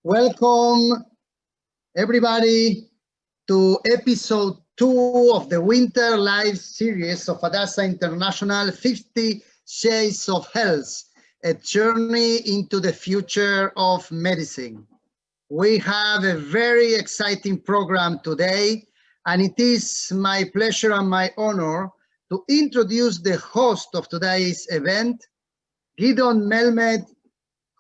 Welcome, everybody, to episode 2 of the Winter Live series of Hadassah International 50 Shades of Health, a journey into the future of medicine. We have a very exciting program today, and it is my pleasure and my honor to introduce the host of today's event, GIDON MELMED,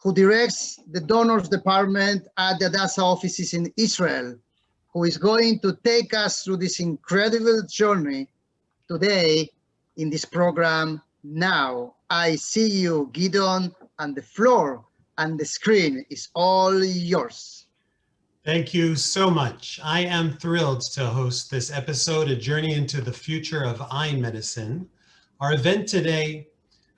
who directs the donors department at the Hadassah offices in Israel, who is going to take us through this incredible journey today in this program. Now, I see you, GIDON, and the floor and the screen is all yours. Thank you so much. I am thrilled to host this episode, A Journey into the Future of Eye Medicine. Our event today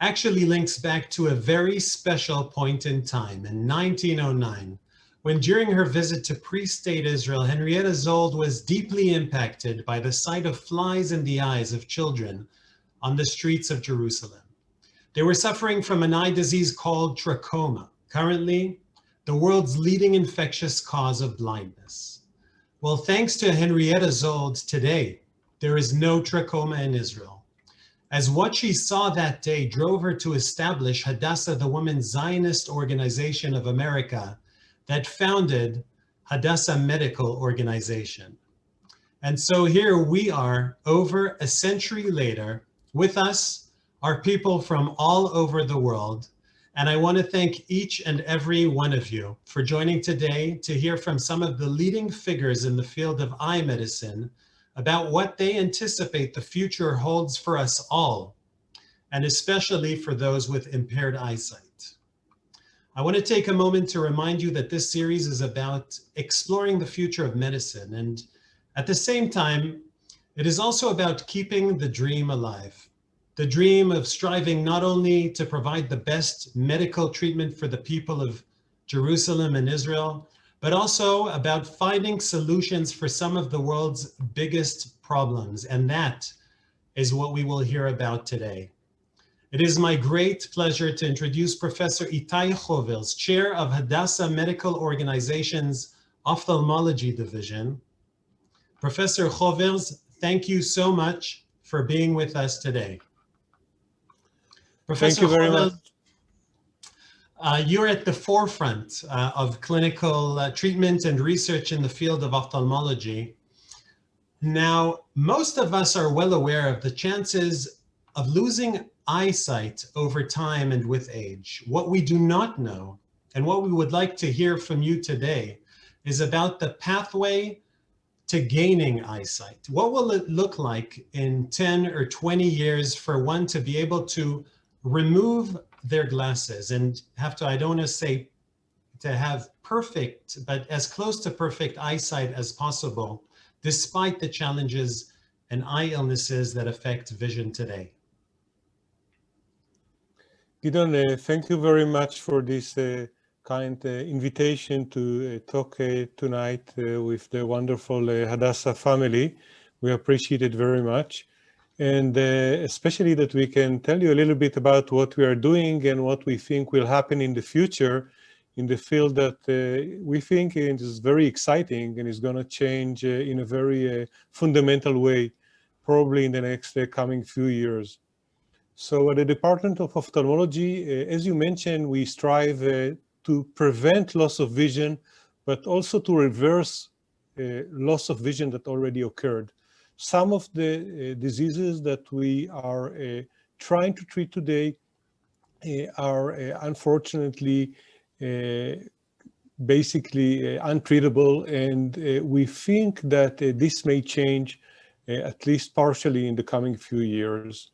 actually links back to a very special point in time in 1909, when during her visit to pre-state Israel, Henrietta Zold was deeply impacted by the sight of flies in the eyes of children on the streets of Jerusalem. They were suffering from an eye disease called trachoma, currently the world's leading infectious cause of blindness. Well, thanks to Henrietta Zold, today, there is no trachoma in Israel, as what she saw that day drove her to establish Hadassah, the Women's Zionist Organization of America that founded Hadassah Medical Organization. And so here we are, over a century later. With us are people from all over the world. And I want to thank each and every one of you for joining today to hear from some of the leading figures in the field of eye medicine about what they anticipate the future holds for us all, and especially for those with impaired eyesight. I want to take a moment to remind you that this series is about exploring the future of medicine, and at the same time, it is also about keeping the dream alive. The dream of striving not only to provide the best medical treatment for the people of Jerusalem and Israel, but also about finding solutions for some of the world's biggest problems. And that is what we will hear about today. It is my great pleasure to introduce Professor Itay Chowers, Chair of Hadassah Medical Organization's Ophthalmology Division. Professor Chowers, thank you so much for being with us today. Professor Thank you very much. You're at the forefront of clinical treatment and research in the field of ophthalmology. Now, most of us are well aware of the chances of losing eyesight over time and with age. What we do not know, and what we would like to hear from you today, is about the pathway to gaining eyesight. What will it look like in 10 or 20 years for one to be able to remove their glasses and I don't want to say to have perfect, but as close to perfect eyesight as possible, despite the challenges and eye illnesses that affect vision today? GIDON, thank you very much for this kind invitation to talk tonight with the wonderful Hadassah family. We appreciate it very much. And especially that we can tell you a little bit about what we are doing and what we think will happen in the future in the field that we think is very exciting and is going to change in a very fundamental way, probably in the next coming few years. So at the Department of Ophthalmology, as you mentioned, we strive to prevent loss of vision, but also to reverse loss of vision that already occurred. Some of the diseases that we are trying to treat today are unfortunately basically untreatable, and we think that this may change at least partially in the coming few years.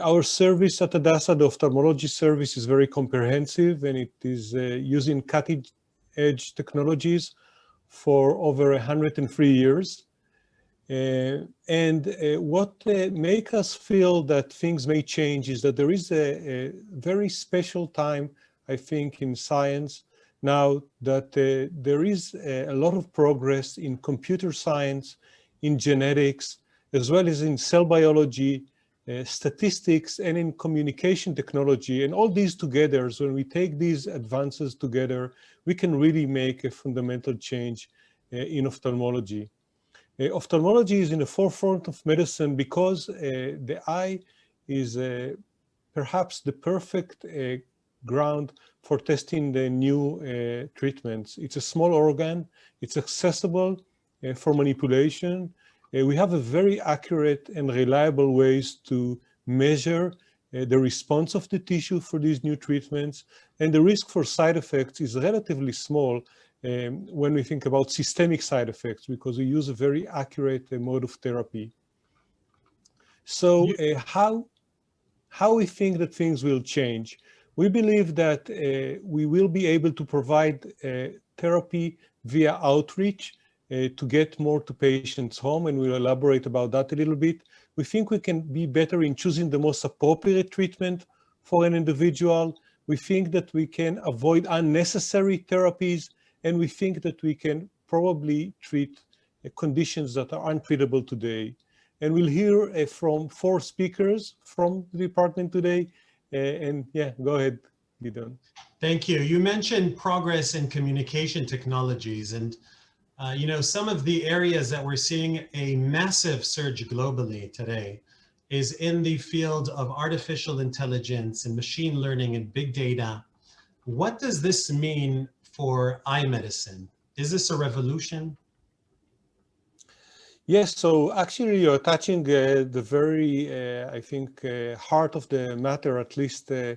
Our service at Hadassah, the ophthalmology service, is very comprehensive, and it is using cutting-edge technologies for over 103 years. What makes us feel that things may change is that there is a very special time, I think, in science now that there is a lot of progress in computer science, in genetics, as well as in cell biology, statistics, and in communication technology. And all these together, so when we take these advances together, we can really make a fundamental change in ophthalmology. Ophthalmology is in the forefront of medicine because the eye is perhaps the perfect ground for testing the new treatments. It's a small organ, it's accessible for manipulation. We have a very accurate and reliable ways to measure the response of the tissue for these new treatments, and the risk for side effects is relatively small when we think about systemic side effects, because we use a very accurate mode of therapy. So how we think that things will change? We believe that we will be able to provide therapy via outreach to get more to patients' home, and we'll elaborate about that a little bit. We think we can be better in choosing the most appropriate treatment for an individual. We think that we can avoid unnecessary therapies, and we think that we can probably treat conditions that are untreatable today. And we'll hear from 4 speakers from the department today. And yeah, go ahead, GIDON. Thank you. You mentioned progress in communication technologies, and you know, some of the areas that we're seeing a massive surge globally today is in the field of artificial intelligence and machine learning and big data. What does this mean for eye medicine? Is this a revolution? Yes, so actually you're touching the very, I think, heart of the matter, at least a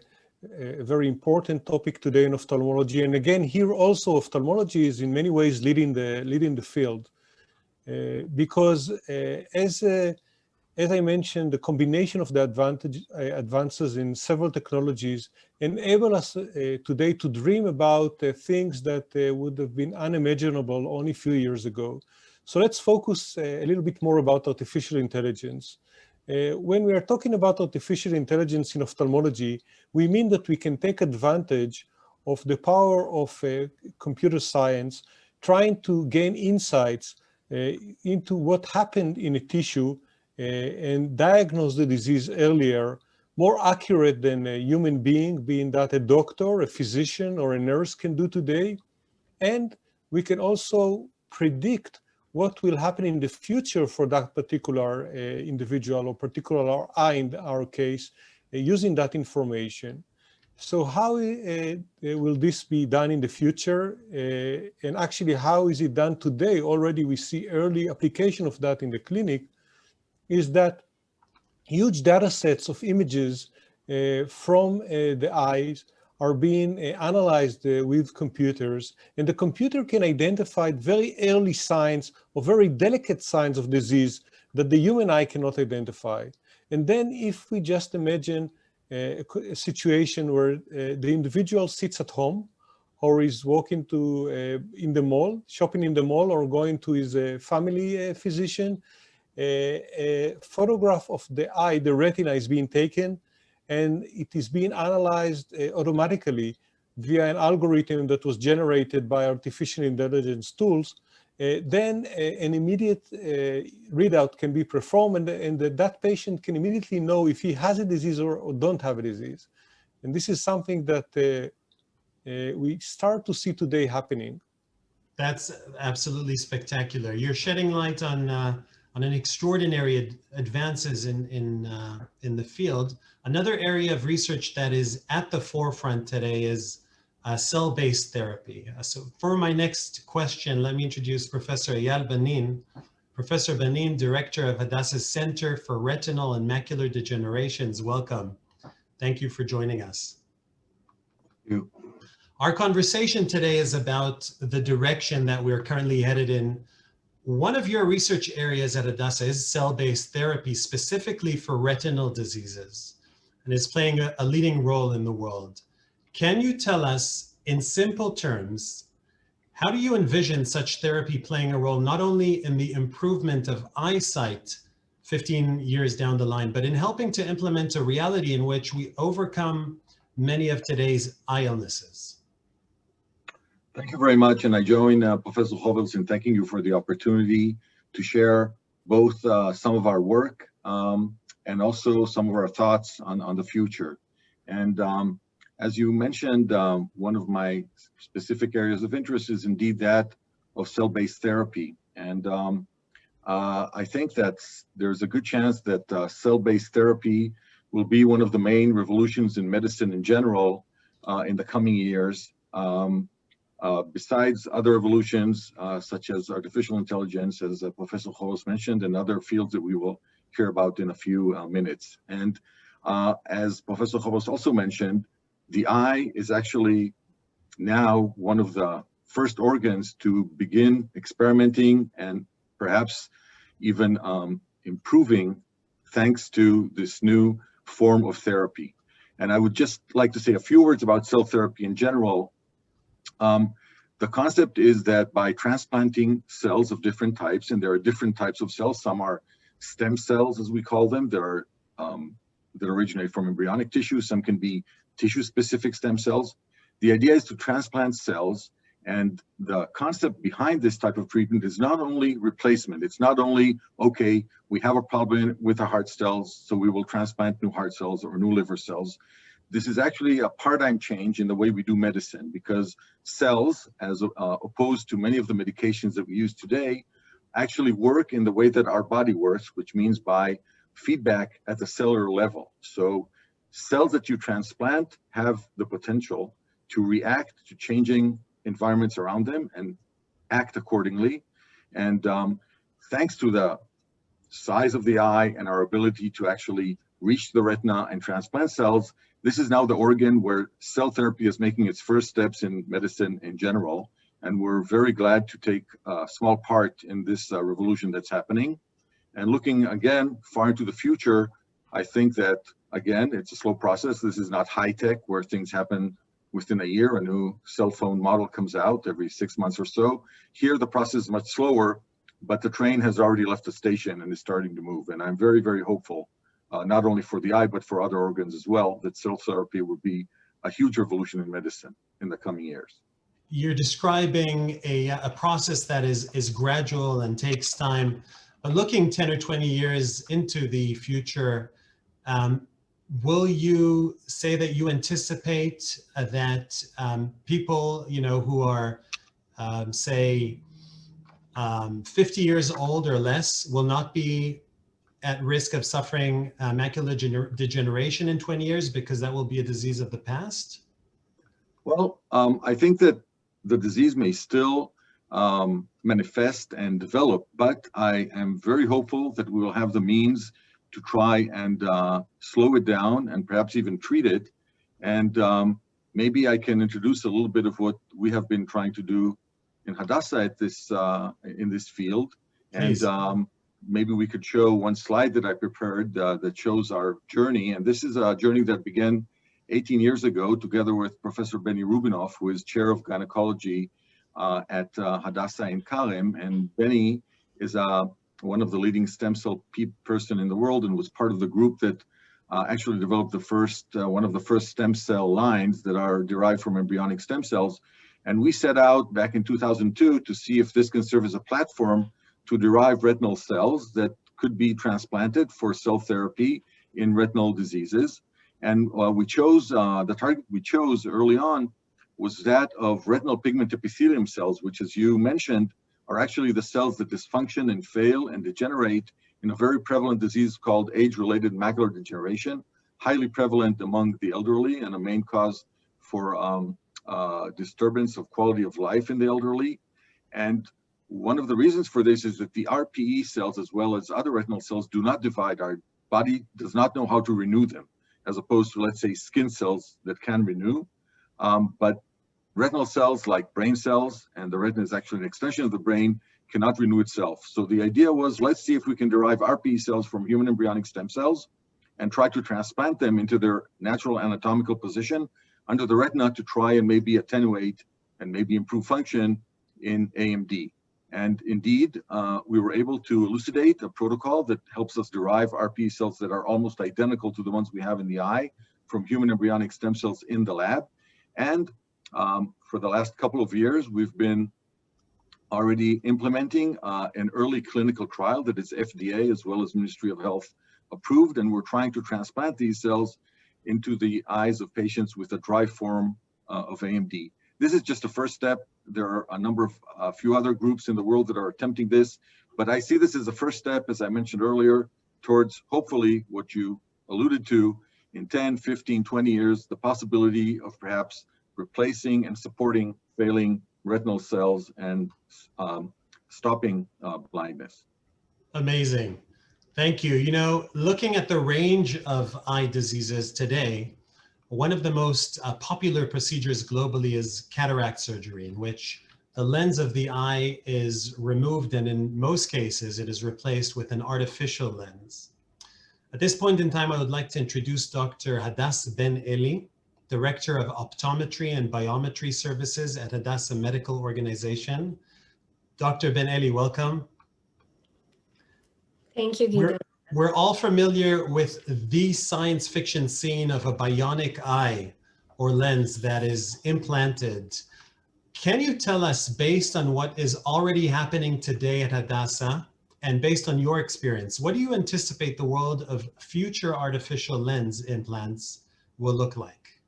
very important topic today in ophthalmology. And again, here also ophthalmology is in many ways leading the field because as I mentioned, the combination of the advances in several technologies enable us today to dream about things that would have been unimaginable only a few years ago. So let's focus a little bit more about artificial intelligence. When we are talking about artificial intelligence in ophthalmology, we mean that we can take advantage of the power of computer science, trying to gain insights into what happened in a tissue and diagnose the disease earlier, more accurate than a human being that a doctor, a physician, or a nurse can do today. And we can also predict what will happen in the future for that particular individual or particular eye in our case, using that information. So how will this be done in the future? And actually, how is it done today? Already we see early application of that in the clinic, is that huge data sets of images from the eyes are being analyzed with computers, and the computer can identify very early signs or very delicate signs of disease that the human eye cannot identify. And then if we just imagine a situation where the individual sits at home or is walking in the mall, shopping in the mall, or going to his family physician, a photograph of the eye, the retina, is being taken, and it is being analyzed automatically via an algorithm that was generated by artificial intelligence tools. Then an immediate readout can be performed, and that patient can immediately know if he has a disease or don't have a disease. And this is something that we start to see today happening. That's absolutely spectacular. You're shedding light on an extraordinary advances in the field. Another area of research that is at the forefront today is cell-based therapy. So for my next question, let me introduce Professor Eyal Banin. Professor Banin, Director of Hadassah's Center for Retinal and Macular Degenerations. Welcome. Thank you for joining us. Thank you. Our conversation today is about the direction that we're currently headed in. One of your research areas at Hadassah is cell-based therapy, specifically for retinal diseases, and is playing a leading role in the world. Can you tell us, in simple terms, how do you envision such therapy playing a role not only in the improvement of eyesight 15 years down the line, but in helping to implement a reality in which we overcome many of today's eye illnesses? Thank you very much. And I join Professor Chowers in thanking you for the opportunity to share both some of our work and also some of our thoughts on the future. And as you mentioned, one of my specific areas of interest is indeed that of cell-based therapy. And I think that there's a good chance that cell-based therapy will be one of the main revolutions in medicine in general in the coming years. Besides other evolutions, such as artificial intelligence, as Professor Chowers mentioned, and other fields that we will hear about in a few minutes. And as Professor Chowers also mentioned, the eye is actually now one of the first organs to begin experimenting and perhaps even improving thanks to this new form of therapy. And I would just like to say a few words about cell therapy in general. The concept is that by transplanting cells of different types, and there are different types of cells, some are stem cells, as we call them, that originate from embryonic tissue, some can be tissue-specific stem cells. The idea is to transplant cells, and the concept behind this type of treatment is not only replacement, it's not only, okay, we have a problem with our heart cells, so we will transplant new heart cells or new liver cells. This is actually a paradigm change in the way we do medicine, because cells, as opposed to many of the medications that we use today, actually work in the way that our body works, which means by feedback at the cellular level. So cells that you transplant have the potential to react to changing environments around them and act accordingly. And thanks to the size of the eye and our ability to actually reach the retina and transplant cells, this is now the organ where cell therapy is making its first steps in medicine in general. And we're very glad to take a small part in this revolution that's happening. And looking again far into the future, I think that, again, it's a slow process. This is not high tech where things happen within a year. A new cell phone model comes out every 6 months or so. Here, the process is much slower, but the train has already left the station and is starting to move. And I'm very, very hopeful, not only for the eye, but for other organs as well, that cell therapy will be a huge revolution in medicine in the coming years. You're describing a process that is gradual and takes time, but looking 10 or 20 years into the future, will you say that you anticipate that people, who are, say, 50 years old or less will not be at risk of suffering macular degeneration in 20 years because that will be a disease of the past? Well, I think that the disease may still manifest and develop, but I am very hopeful that we will have the means to try and slow it down and perhaps even treat it. And maybe I can introduce a little bit of what we have been trying to do in Hadassah at in this field. Please. And maybe we could show one slide that I prepared that shows our journey. And this is a journey that began 18 years ago together with Professor Benny Rubinoff, who is chair of gynecology at Hadassah in Karem. And Benny is one of the leading stem cell person in the world and was part of the group that actually developed one of the first stem cell lines that are derived from embryonic stem cells. And we set out back in 2002 to see if this can serve as a platform to derive retinal cells that could be transplanted for cell therapy in retinal diseases. And we chose, the target we chose early on was that of retinal pigment epithelium cells, which, as you mentioned, are actually the cells that dysfunction and fail and degenerate in a very prevalent disease called age-related macular degeneration, highly prevalent among the elderly and a main cause for disturbance of quality of life in the elderly. And one of the reasons for this is that the RPE cells, as well as other retinal cells, do not divide. Our body does not know how to renew them, as opposed to, let's say, skin cells that can renew. But retinal cells, like brain cells, and the retina is actually an extension of the brain, cannot renew itself. So the idea was, let's see if we can derive RPE cells from human embryonic stem cells and try to transplant them into their natural anatomical position under the retina to try and maybe attenuate and maybe improve function in AMD. And indeed, we were able to elucidate a protocol that helps us derive RPE cells that are almost identical to the ones we have in the eye from human embryonic stem cells in the lab. And for the last couple of years, we've been already implementing an early clinical trial that is FDA as well as Ministry of Health approved, and we're trying to transplant these cells into the eyes of patients with a dry form of AMD. This is just a first step. There are a few other groups in the world that are attempting this, but I see this as a first step, as I mentioned earlier, towards hopefully what you alluded to in 10, 15, 20 years, the possibility of perhaps replacing and supporting failing retinal cells and stopping blindness. Amazing. Thank you. You know, looking at the range of eye diseases today, one of the most popular procedures globally is cataract surgery, in which the lens of the eye is removed, and in most cases, it is replaced with an artificial lens. At this point in time, I would like to introduce Dr. Hadas Ben-Eli, Director of Optometry and Biometry Services at Hadassah Medical Organization. Dr. Ben-Eli, welcome. Thank you, GIDON. We're all familiar with the science fiction scene of a bionic eye or lens that is implanted. Can you tell us, based on what is already happening today at Hadassah, and based on your experience, what do you anticipate the world of future artificial lens implants will look like?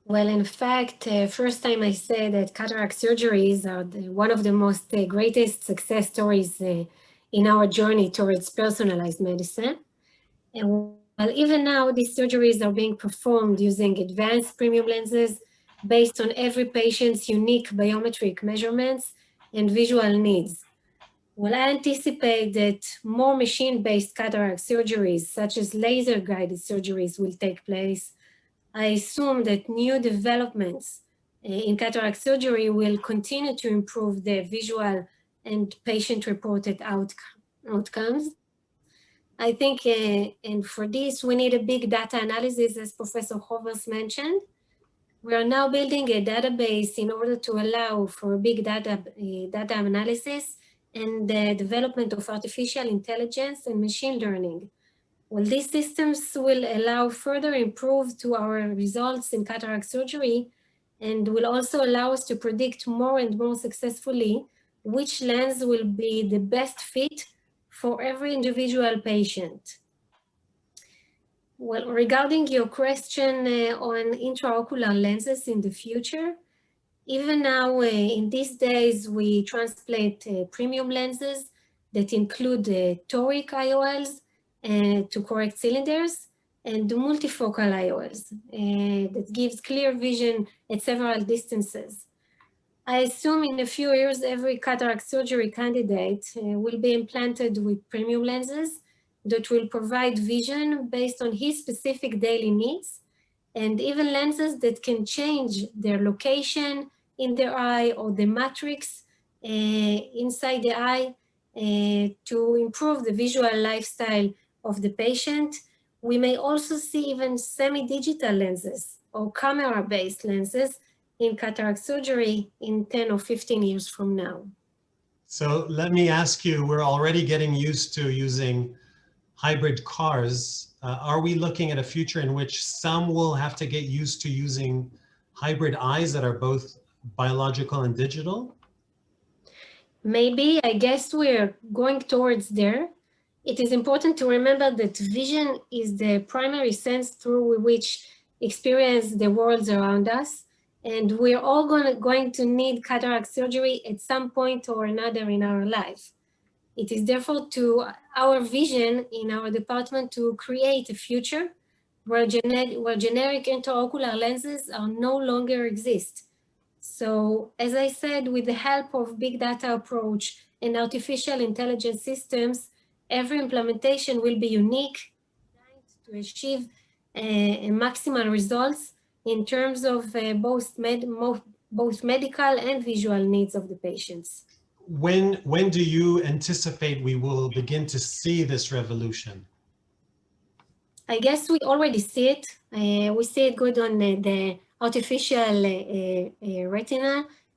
Well, in fact, first time I say that cataract surgeries are one of the most greatest success stories in our journey towards personalized medicine. And well, even now, these surgeries are being performed using advanced premium lenses based on every patient's unique biometric measurements and visual needs. Well, I anticipate that more machine-based cataract surgeries, such as laser-guided surgeries, will take place. I assume that new developments in cataract surgery will continue to improve the visual and patient-reported outcomes. I think, and for this, we need a big data analysis, as Professor Chowers mentioned. We are now building a database in order to allow for big data analysis and the development of artificial intelligence and machine learning. Well, these systems will allow further improve to our results in cataract surgery, and will also allow us to predict more and more successfully which lens will be the best fit for every individual patient. Well, regarding your question on intraocular lenses in the future, even now in these days, we transplant premium lenses that include toric IOLs to correct cylinders, and multifocal IOLs that gives clear vision at several distances. I assume in a few years, every cataract surgery candidate will be implanted with premium lenses that will provide vision based on his specific daily needs, and even lenses that can change their location in their eye or the matrix inside the eye to improve the visual lifestyle of the patient. We may also see even semi-digital lenses or camera-based lenses in cataract surgery in 10 or 15 years from now. So let me ask you, we're already getting used to using hybrid cars. Are we looking at a future in which some will have to get used to using hybrid eyes that are both biological and digital? Maybe, I guess we're going towards there. It is important to remember that vision is the primary sense through which experience the world around us. And we're all going to need cataract surgery at some point or another in our life. It is therefore to our vision in our department to create a future where generic intraocular lenses are no longer exist. So as I said, with the help of big data approach and artificial intelligence systems, every implementation will be unique to achieve maximal results in terms of both medical and visual needs of the patients. When do you anticipate we will begin to see this revolution? I guess we already see it. We see it good on the artificial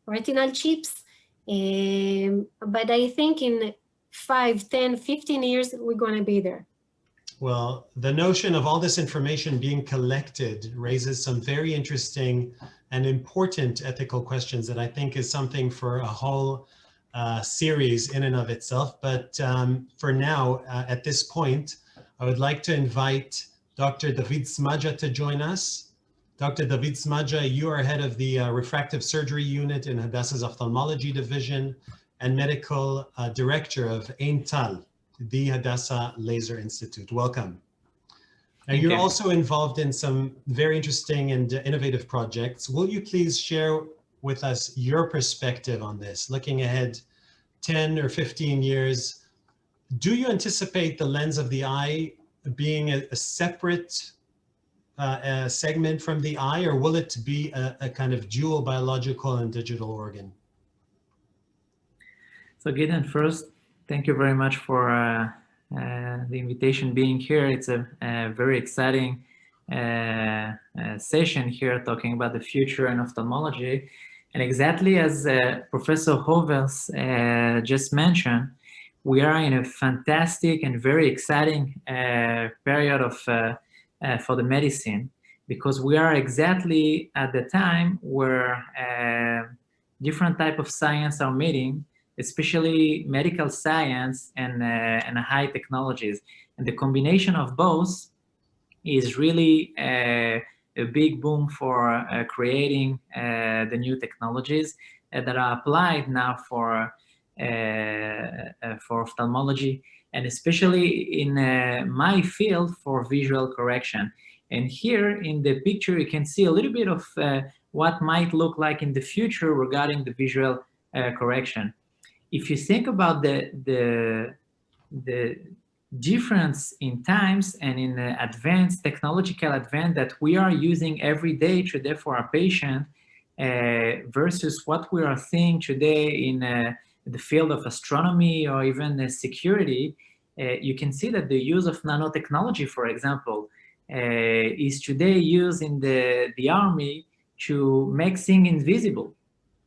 retinal chips. But I think in 5, 10, 15 years, we're going to be there. Well, the notion of all this information being collected raises some very interesting and important ethical questions that I think is something for a whole series in and of itself. But for now, at this point, I would like to invite Dr. David Smadja to join us. Dr. David Smadja, you are head of the refractive surgery unit in Hadassah's ophthalmology division and medical director of Ein Tal, the Hadassah Laser Institute. Welcome. Now, you're also involved in some very interesting and innovative projects. Will you please share with us your perspective on this, looking ahead 10 or 15 years? Do you anticipate the lens of the eye being a separate segment from the eye, or will it be a kind of dual biological and digital organ? So GIDON, first, thank you very much for the invitation being here. It's a very exciting session here talking about the future in ophthalmology. And exactly as Professor Chowers just mentioned, we are in a fantastic and very exciting period of for the medicine, because we are exactly at the time where different type of science are meeting, especially medical science and high technologies. And the combination of both is really a big boom for creating the new technologies that are applied now for ophthalmology, and especially in my field for visual correction. And here in the picture, you can see a little bit of what might look like in the future regarding the visual correction. If you think about the difference in times and in advanced technological advance that we are using every day today for our patient versus what we are seeing today in the field of astronomy or even security, you can see that the use of nanotechnology, for example, is today used in the army to make things invisible.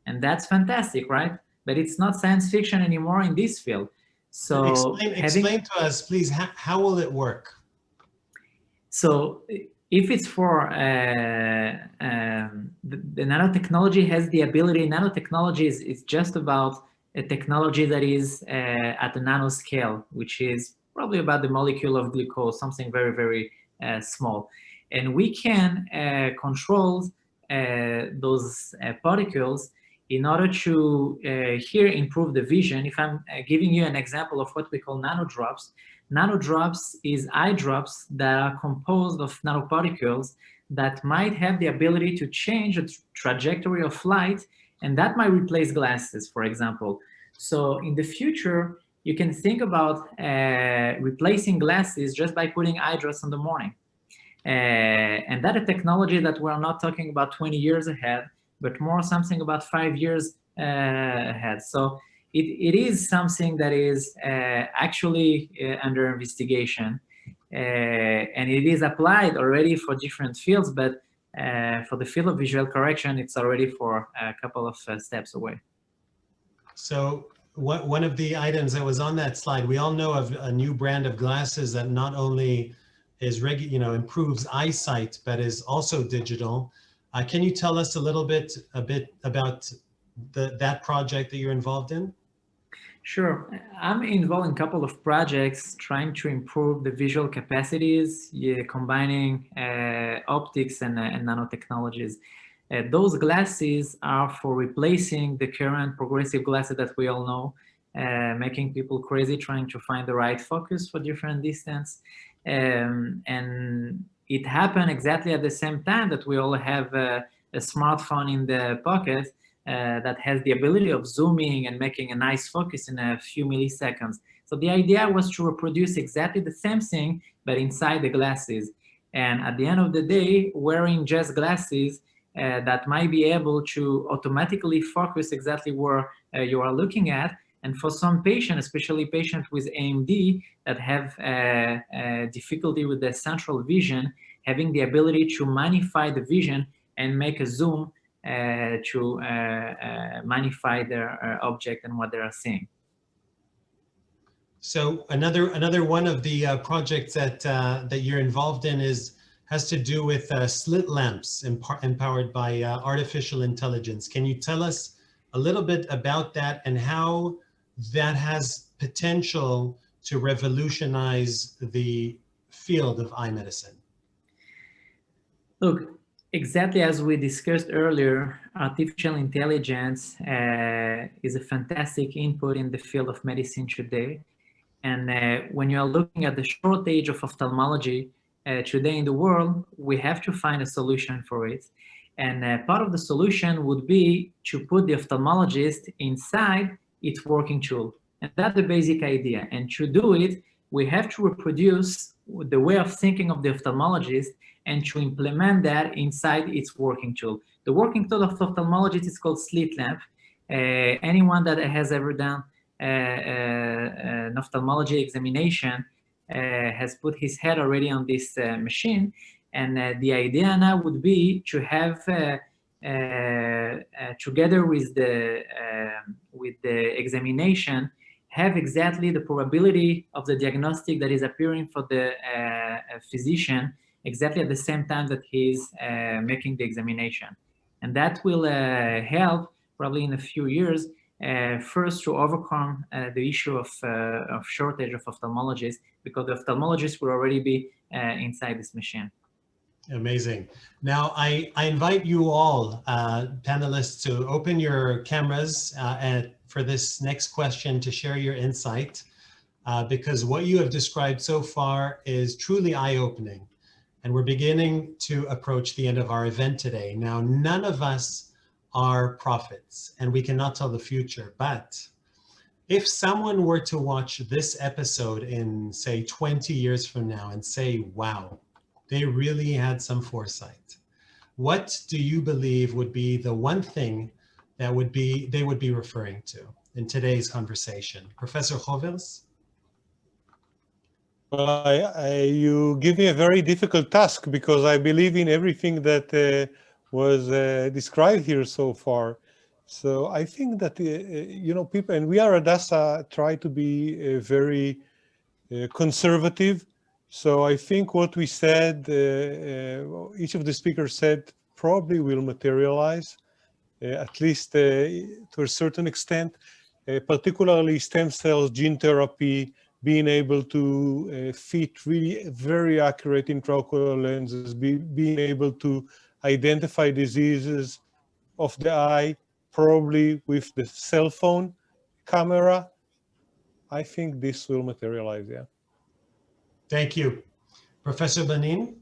And that's fantastic, right? But it's not science fiction anymore in this field. So explain to us, please, how will it work? So if it's for the nanotechnology has the ability, nanotechnology is just about a technology that is at the nanoscale, which is probably about the molecule of glucose, something very, very small. And we can control those particles in order to here improve the vision. If I'm giving you an example of what we call nanodrops, nanodrops is eye drops that are composed of nanoparticles that might have the ability to change the trajectory of light, and that might replace glasses, for example. So in the future, you can think about replacing glasses just by putting eye drops in the morning. And that is a technology that we're not talking about 20 years ahead, but more something about 5 years ahead. So it is something that is actually under investigation, and it is applied already for different fields, but for the field of visual correction, it's already for a couple of steps away. So one of the items that was on that slide, we all know of a new brand of glasses that not only is improves eyesight, but is also digital. Can you tell us a bit about that project that you're involved in? Sure. I'm involved in a couple of projects trying to improve the visual capacities, combining optics and nanotechnologies. Those glasses are for replacing the current progressive glasses that we all know, making people crazy trying to find the right focus for different distance. And it happened exactly at the same time that we all have a smartphone in the pocket, that has the ability of zooming and making a nice focus in a few milliseconds. So the idea was to reproduce exactly the same thing, but inside the glasses. And at the end of the day, wearing just glasses that might be able to automatically focus exactly where you are looking at. And for some patients, especially patients with AMD that have difficulty with their central vision, having the ability to magnify the vision and make a zoom to magnify their object and what they are seeing. So another one of the projects that you're involved in has to do with slit lamps empowered by artificial intelligence. Can you tell us a little bit about that and how that has potential to revolutionize the field of eye medicine? Look, exactly as we discussed earlier, artificial intelligence is a fantastic input in the field of medicine today. And when you are looking at the shortage of ophthalmology today in the world, we have to find a solution for it. And part of the solution would be to put the ophthalmologist inside its working tool. And that's the basic idea. And to do it, we have to reproduce the way of thinking of the ophthalmologist and to implement that inside its working tool. The working tool of ophthalmologist is called slit lamp. Anyone that has ever done an ophthalmology examination has put his head already on this machine. And the idea now would be to have, together with the examination, have exactly the probability of the diagnostic that is appearing for the physician exactly at the same time that he's making the examination. And that will help probably in a few years first to overcome the issue of shortage of ophthalmologists, because the ophthalmologists will already be inside this machine. Amazing. Now, I invite you all, panelists, to open your cameras for this next question to share your insight, because what you have described so far is truly eye-opening. And we're beginning to approach the end of our event today. Now, none of us are prophets, and we cannot tell the future, but if someone were to watch this episode in, say, 20 years from now and say, wow, they really had some foresight, what do you believe would be the one thing that they would be referring to in today's conversation? Professor Chowers? Well, you give me a very difficult task, because I believe in everything that was described here so far. So I think that, you know, people, and we are Hadassah, try to be very conservative. So I think what we said, each of the speakers said, probably will materialize, at least to a certain extent, particularly stem cells, gene therapy, being able to fit really very accurate intraocular lenses, being able to identify diseases of the eye, probably with the cell phone camera. I think this will materialize, yeah. Thank you. Professor Banin?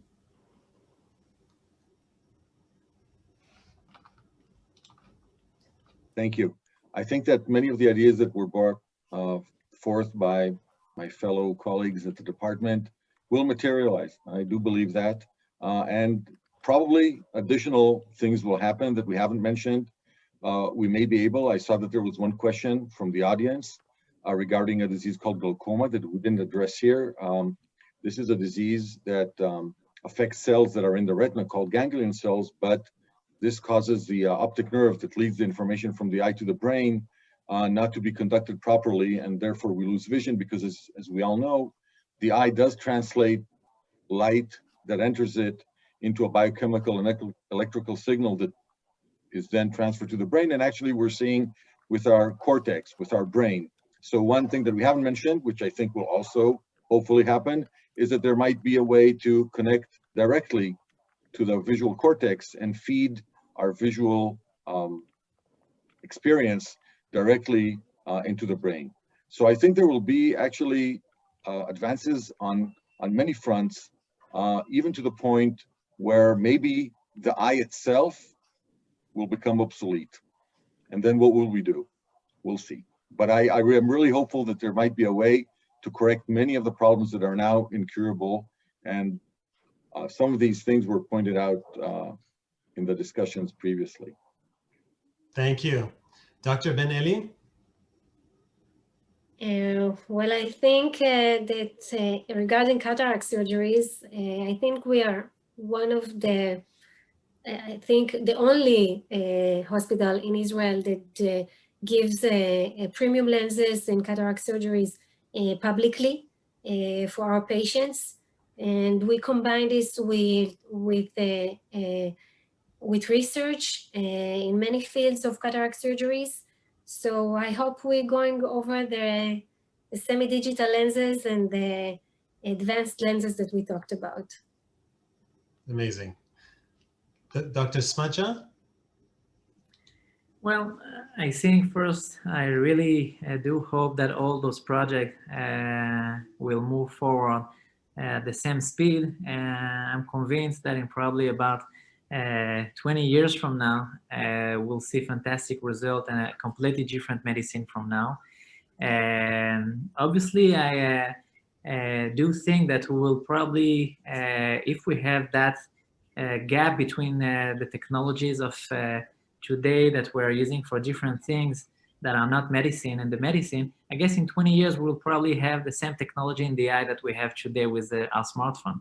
Thank you. I think that many of the ideas that were brought forth by my fellow colleagues at the department will materialize. I do believe that. And probably additional things will happen that we haven't mentioned. We may be able, I saw that there was one question from the audience regarding a disease called glaucoma that we didn't address here. This is a disease that affects cells that are in the retina called ganglion cells, but this causes the optic nerve that leads the information from the eye to the brain not to be conducted properly, and therefore we lose vision, because as we all know, the eye does translate light that enters it into a biochemical and electrical signal that is then transferred to the brain, and actually we're seeing with our cortex, with our brain. So one thing that we haven't mentioned, which I think will also hopefully happen, is that there might be a way to connect directly to the visual cortex and feed our visual experience directly into the brain. So I think there will be actually advances on many fronts, even to the point where maybe the eye itself will become obsolete. And then what will we do? We'll see. But I am really hopeful that there might be a way to correct many of the problems that are now incurable. And some of these things were pointed out in the discussions previously. Thank you. Dr. Ben-Eli? Well, I think that regarding cataract surgeries, I think we are one of the, I think the only hospital in Israel that gives premium lenses and cataract surgeries publicly for our patients. And we combine this with research in many fields of cataract surgeries. So I hope we're going over the semi-digital lenses and the advanced lenses that we talked about. Amazing. Dr. Smadja? Well, I think first, I really do hope that all those projects will move forward at the same speed. And I'm convinced that in probably about 20 years from now, we'll see fantastic result and a completely different medicine from now. And obviously, I do think that we will probably, if we have that gap between the technologies of today that we're using for different things that are not medicine and the medicine, I guess in 20 years, we'll probably have the same technology in the eye that we have today with our smartphone.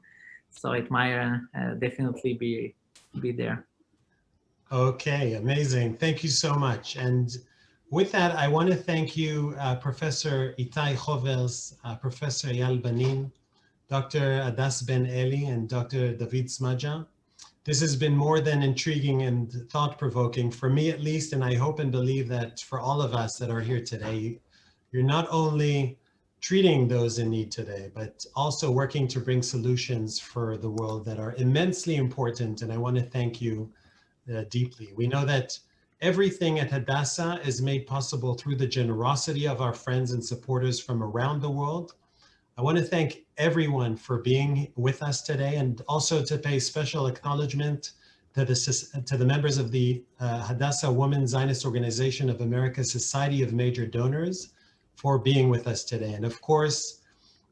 So it might definitely be there. Okay, amazing. Thank you so much. And with that, I want to thank you, Professor Itay Chowers, Professor Eyal Banin, Dr. Hadas Ben-Eli, and Dr. David Smadja. This has been more than intriguing and thought-provoking, for me at least, and I hope and believe that for all of us that are here today, you're not only treating those in need today, but also working to bring solutions for the world that are immensely important, and I want to thank you deeply. We know that everything at Hadassah is made possible through the generosity of our friends and supporters from around the world. I want to thank everyone for being with us today, and also to pay special acknowledgement to the members of the Hadassah Women Zionist Organization of America Society of Major Donors for being with us today. And of course,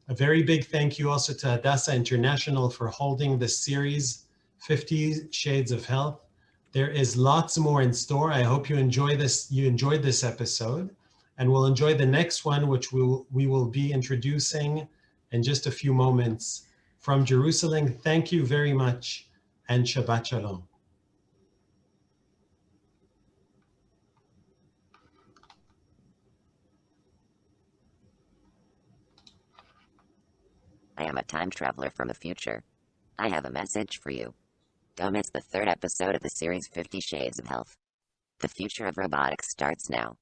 a very big thank you also to Hadassah International for holding this series, 50 Shades of Health. There is lots more in store. I hope you enjoyed this episode, and we'll enjoy the next one, which we will be introducing in just a few moments from Jerusalem. Thank you very much, and Shabbat Shalom. I am a time traveler from the future. I have a message for you. Don't miss the third episode of the series 50 Shades of Health. The future of robotics starts now.